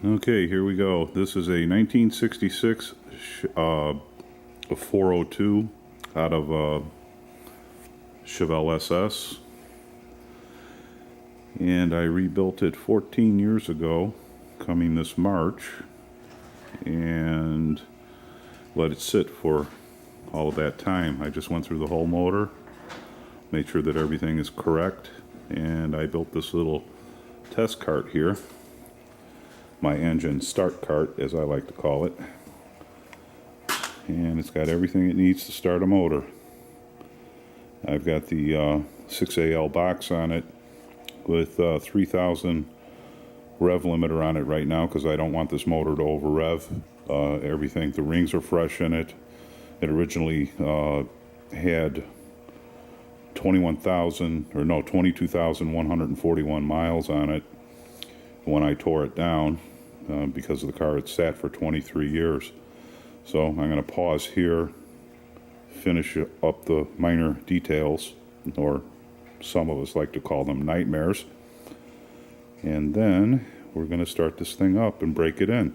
Okay, here we go. This is a 1966 a 402 out of Chevelle SS, and I rebuilt it 14 years ago, coming this March, and let it sit for all of that time. I just went through the whole motor, made sure that everything is correct, and I built this little test cart here. My engine start cart, as I like to call it, and it's got everything it needs to start a motor. I've got the 6AL box on it with 3,000 rev limiter on it right now because I don't want this motor to over rev. Everything, the rings are fresh in it. It originally had 22,141 miles on it when I tore it down because of the car had sat for 23 years. So I'm going to pause here, finish up the minor details, or some of us like to call them nightmares, and then we're going to start this thing up and break it in.